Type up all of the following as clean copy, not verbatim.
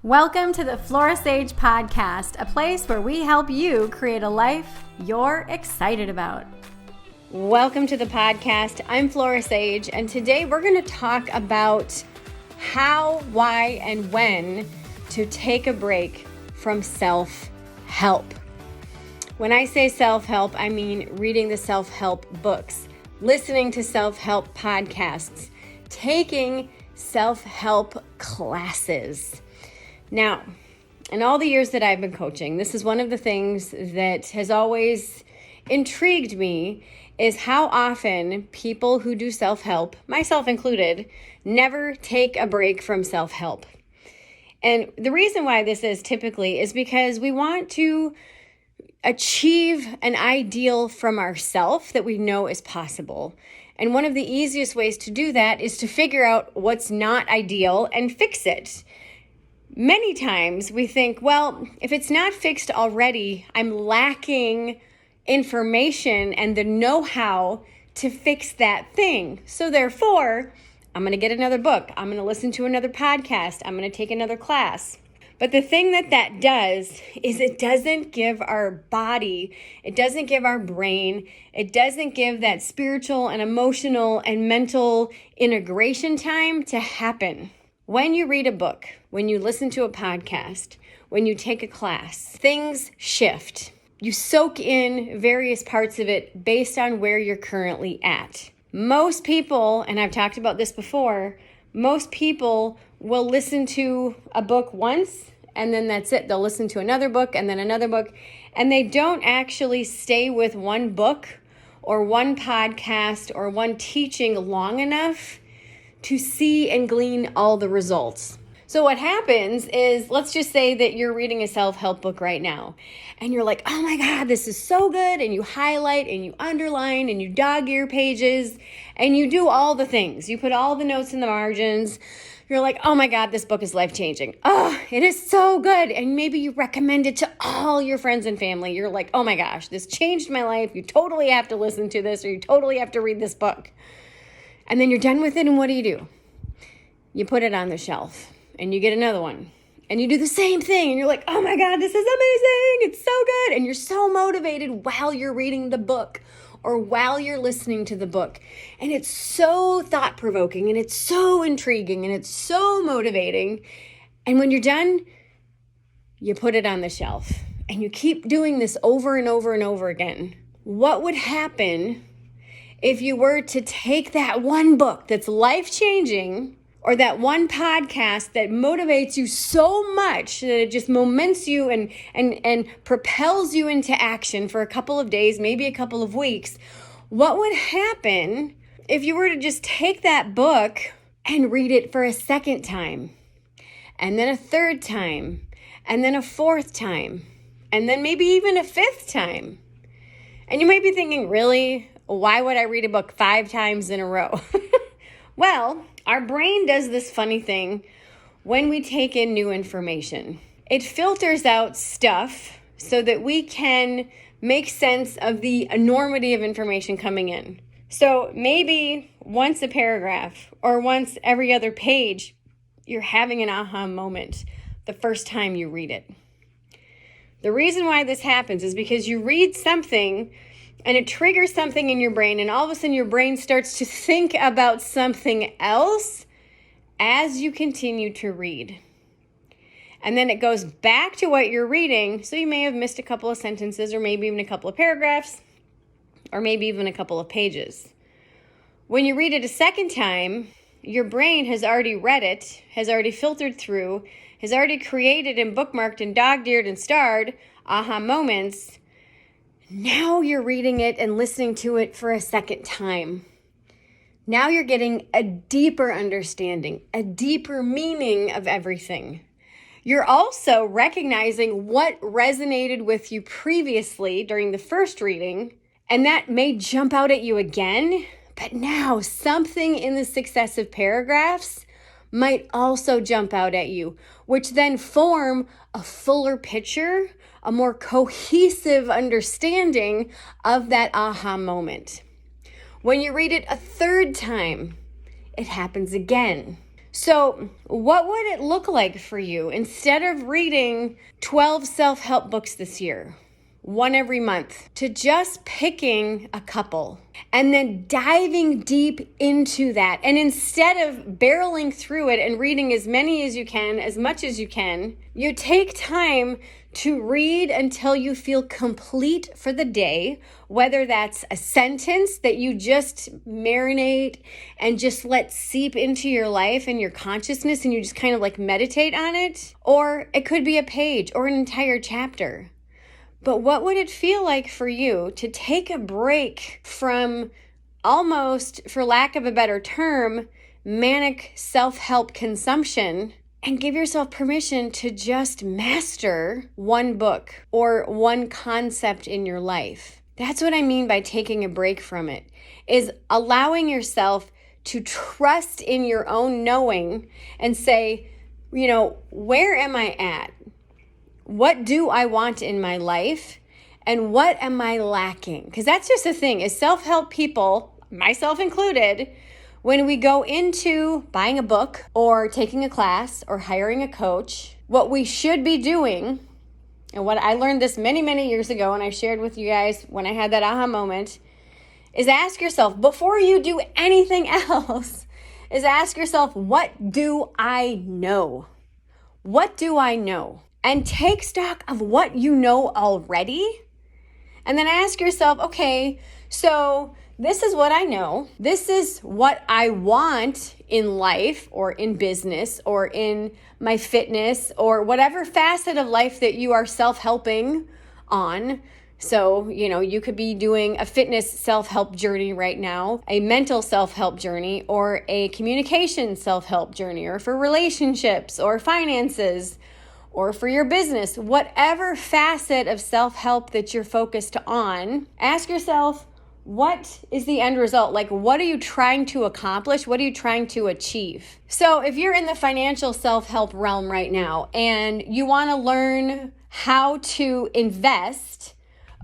Welcome to the Flora podcast, a place where we help you create a life you're excited about. Welcome to the podcast. I'm Flora, and today we're going to talk about how, why, and when to take a break from self-help. When I say self-help, I mean reading the self-help books, listening to self-help podcasts, taking self-help classes. Now, in all the years that I've been coaching, this is one of the things that has always intrigued me is how often people who do self-help, myself included, never take a break from self-help. And the reason why this is typically is because we want to achieve an ideal from ourselves that we know is possible. And one of the easiest ways to do that is to figure out what's not ideal and fix it. Many times we think, well, if it's not fixed already, I'm lacking information and the know-how to fix that thing. So therefore, I'm going to get another book. I'm going to listen to another podcast. I'm going to take another class. But the thing that does is it doesn't give our body, it doesn't give our brain, it doesn't give that spiritual and emotional and mental integration time to happen. When you read a book, when you listen to a podcast, when you take a class, things shift. You soak in various parts of it based on where you're currently at. Most people, and I've talked about this before, most people will listen to a book once and then that's it. They'll listen to another book and then another book, and they don't actually stay with one book or one podcast or one teaching long enough to see and glean all the results. So what happens is, let's just say that you're reading a self-help book right now and you're like, oh my God, this is so good. And you highlight and you underline and you dog ear pages and you do all the things. You put all the notes in the margins. You're like, oh my God, this book is life-changing. Oh, it is so good. And maybe you recommend it to all your friends and family. You're like, oh my gosh, this changed my life. You totally have to listen to this, or you totally have to read this book. And then you're done with it, and what do? You put it on the shelf, and you get another one. And you do the same thing, and you're like, oh my God, this is amazing. It's so good. And you're so motivated while you're reading the book or while you're listening to the book. And it's so thought-provoking, and it's so intriguing, and it's so motivating. And when you're done, you put it on the shelf. And you keep doing this over and over and over again. What would happen if you were to take that one book that's life-changing, or that one podcast that motivates you so much that it just moments you and propels you into action for a couple of days, maybe a couple of weeks? What would happen if you were to just take that book and read it for a second time, and then a third time, and then a fourth time, and then maybe even a fifth time? And you might be thinking, really? Why would I read a book 5 times in a row? Well, our brain does this funny thing when we take in new information. It filters out stuff so that we can make sense of the enormity of information coming in. So maybe once a paragraph or once every other page, you're having an aha moment the first time you read it. The reason why this happens is because you read something and it triggers something in your brain, and all of a sudden your brain starts to think about something else as you continue to read. And then it goes back to what you're reading, so you may have missed a couple of sentences, or maybe even a couple of paragraphs, or maybe even a couple of pages. When you read it a second time, your brain has already read it, has already filtered through, has already created and bookmarked and dog-eared and starred aha moments. Now you're reading it and listening to it for a second time. Now you're getting a deeper understanding, a deeper meaning of everything. You're also recognizing what resonated with you previously during the first reading, and that may jump out at you again, but now something in the successive paragraphs might also jump out at you, which then form a fuller picture, a more cohesive understanding of that aha moment. When you read it a third time, it happens again. So what would it look like for you instead of reading 12 self-help books this year, one every month, to just picking a couple and then diving deep into that? And instead of barreling through it and reading as many as you can, as much as you can, you take time to read until you feel complete for the day, whether that's a sentence that you just marinate and just let seep into your life and your consciousness and you just kind of like meditate on it, or it could be a page or an entire chapter. But what would it feel like for you to take a break from almost, for lack of a better term, manic self-help consumption and give yourself permission to just master one book or one concept in your life? That's what I mean by taking a break from it, is allowing yourself to trust in your own knowing and say, where am I at? What do I want in my life? And what am I lacking? Because that's just the thing, is self-help people, myself included, when we go into buying a book or taking a class or hiring a coach, what we should be doing, and what I learned this many, many years ago, and I shared with you guys when I had that aha moment, is ask yourself, before you do anything else, is ask yourself, what do I know? What do I know? And take stock of what you know already. And then ask yourself, okay, so this is what I know. This is what I want in life or in business or in my fitness or whatever facet of life that you are self-helping on. So, you could be doing a fitness self-help journey right now, a mental self-help journey, or a communication self-help journey, or for relationships or finances, or for your business. Whatever facet of self-help that you're focused on, ask yourself, what is the end result? Like, what are you trying to accomplish? What are you trying to achieve? So if you're in the financial self-help realm right now and you want to learn how to invest,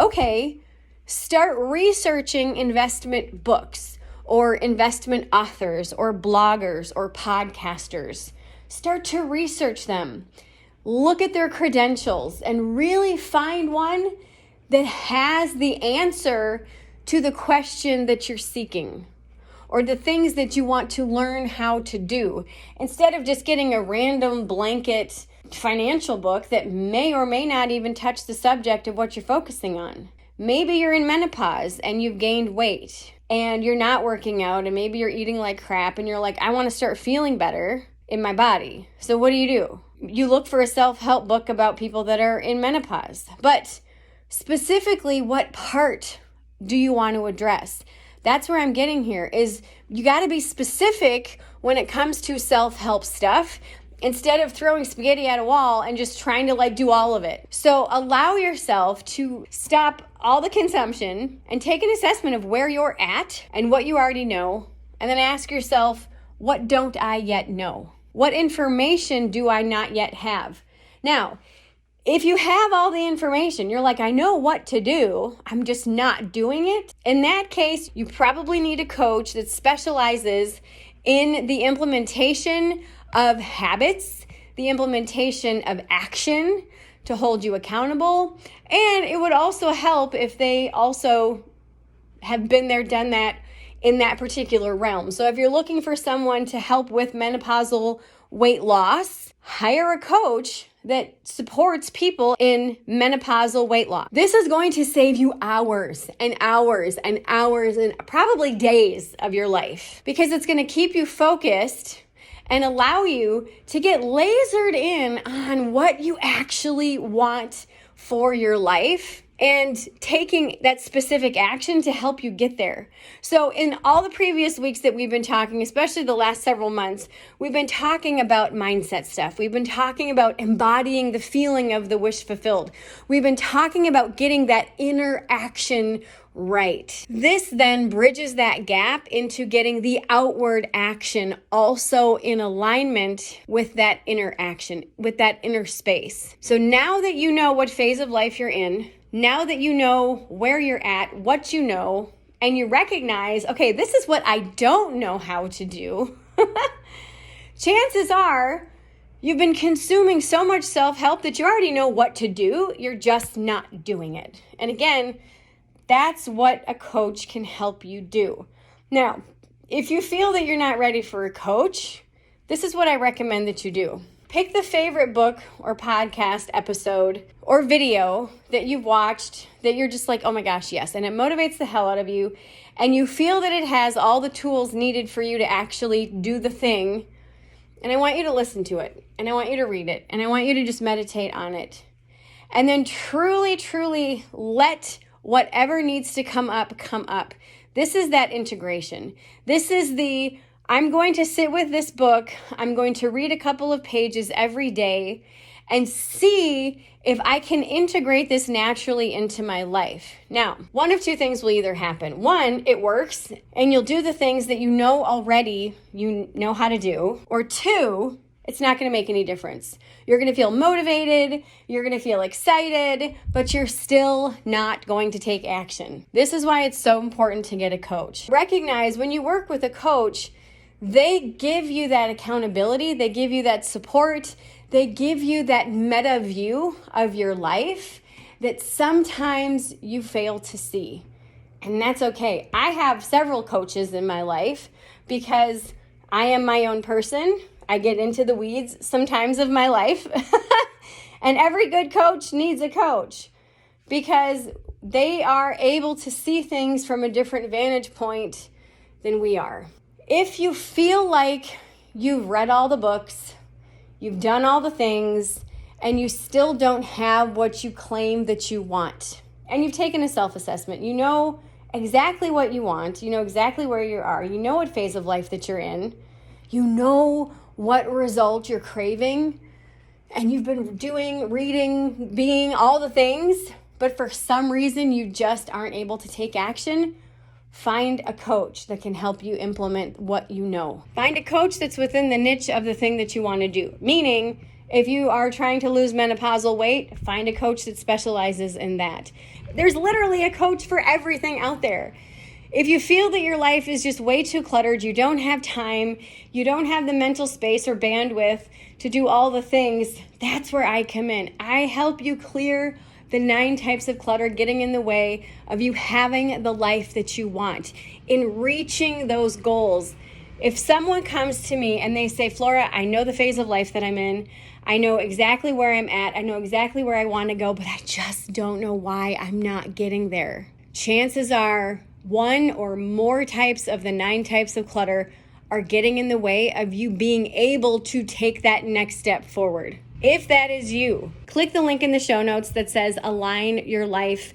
okay, start researching investment books or investment authors or bloggers or podcasters. Start to research them. Look at their credentials and really find one that has the answer to the question that you're seeking or the things that you want to learn how to do, instead of just getting a random blanket financial book that may or may not even touch the subject of what you're focusing on. Maybe you're in menopause and you've gained weight and you're not working out, and maybe you're eating like crap and you're like, I want to start feeling better in my body. So what do? You look for a self-help book about people that are in menopause. But specifically, what part do you want to address? That's where I'm getting here, is you got to be specific when it comes to self-help stuff, instead of throwing spaghetti at a wall and just trying to do all of it. So allow yourself to stop all the consumption and take an assessment of where you're at and what you already know. And then ask yourself, what don't I yet know? What information do I not yet have? Now, if you have all the information, you're like, I know what to do, I'm just not doing it. In that case, you probably need a coach that specializes in the implementation of habits, the implementation of action to hold you accountable. And it would also help if they also have been there, done that in that particular realm. So if you're looking for someone to help with menopausal weight loss, hire a coach that supports people in menopausal weight loss. This is going to save you hours and hours and hours and probably days of your life, because it's going to keep you focused and allow you to get lasered in on what you actually want for your life and taking that specific action to help you get there. So in all the previous weeks that we've been talking, especially the last several months, we've been talking about mindset stuff. We've been talking about embodying the feeling of the wish fulfilled. We've been talking about getting that inner action right. This then bridges that gap into getting the outward action also in alignment with that inner action, with that inner space. So now that you know what phase of life you're in, now that you know where you're at, what you know, and you recognize, okay, this is what I don't know how to do, chances are you've been consuming so much self-help that you already know what to do. You're just not doing it. And again, that's what a coach can help you do. Now, if you feel that you're not ready for a coach, this is what I recommend that you do. Pick the favorite book or podcast episode or video that you've watched that you're just like, oh my gosh, yes. And it motivates the hell out of you. And you feel that it has all the tools needed for you to actually do the thing. And I want you to listen to it. And I want you to read it. And I want you to just meditate on it. And then truly, truly let whatever needs to come up, come up. This is that integration. This is I'm going to sit with this book. I'm going to read a couple of pages every day and see if I can integrate this naturally into my life. Now, one of two things will either happen. One, it works and you'll do the things that you know already you know how to do. Or two, it's not going to make any difference. You're going to feel motivated, you're going to feel excited, but you're still not going to take action. This is why it's so important to get a coach. Recognize when you work with a coach, they give you that accountability, they give you that support, they give you that meta view of your life that sometimes you fail to see. And that's okay. I have several coaches in my life because I am my own person. I get into the weeds sometimes of my life. And every good coach needs a coach because they are able to see things from a different vantage point than we are. If you feel like you've read all the books, you've done all the things, and you still don't have what you claim that you want, and you've taken a self-assessment, you know exactly what you want, you know exactly where you are, you know what phase of life that you're in, you know what result you're craving, and you've been doing, reading, being all the things, but for some reason you just aren't able to take action, find a coach that can help you implement what you know. Find a coach that's within the niche of the thing that you want to do. Meaning, if you are trying to lose menopausal weight, find a coach that specializes in that. There's literally a coach for everything out there. If you feel that your life is just way too cluttered, you don't have time, you don't have the mental space or bandwidth to do all the things, that's where I come in. I help you clear the 9 types of clutter getting in the way of you having the life that you want, in reaching those goals. If someone comes to me and they say, Flora, I know the phase of life that I'm in, I know exactly where I'm at, I know exactly where I want to go, but I just don't know why I'm not getting there. Chances are 1 or more types of the 9 types of clutter are getting in the way of you being able to take that next step forward. If that is you, click the link in the show notes that says Align Your Life.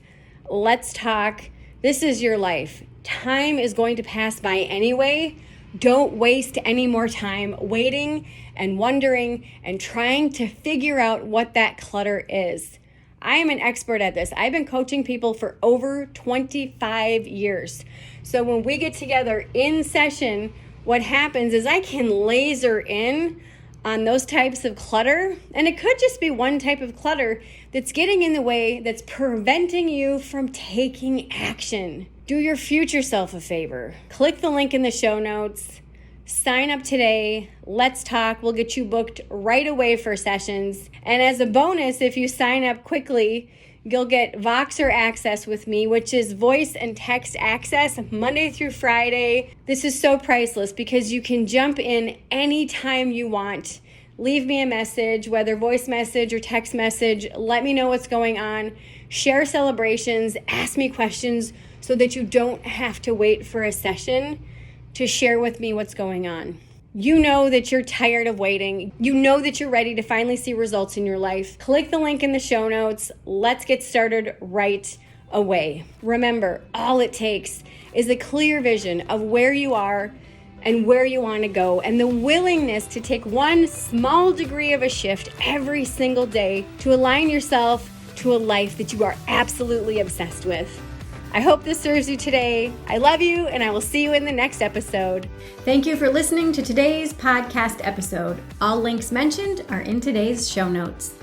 Let's talk. This is your life. Time is going to pass by anyway. Don't waste any more time waiting and wondering and trying to figure out what that clutter is. I am an expert at this. I've been coaching people for over 25 years. So when we get together in session, what happens is I can laser in on those types of clutter, and it could just be one type of clutter that's getting in the way, that's preventing you from taking action. Do your future self a favor. Click the link in the show notes. Sign up today. Let's talk. We'll get you booked right away for sessions. And as a bonus, if you sign up quickly, you'll get Voxer access with me, which is voice and text access Monday through Friday. This is so priceless because you can jump in anytime you want. Leave me a message, whether voice message or text message. Let me know what's going on. Share celebrations. Ask me questions so that you don't have to wait for a session to share with me what's going on. You know that you're tired of waiting. You know that you're ready to finally see results in your life. Click the link in the show notes. Let's get started right away. Remember, all it takes is a clear vision of where you are and where you want to go, and the willingness to take one small degree of a shift every single day to align yourself to a life that you are absolutely obsessed with. I hope this serves you today. I love you, and I will see you in the next episode. Thank you for listening to today's podcast episode. All links mentioned are in today's show notes.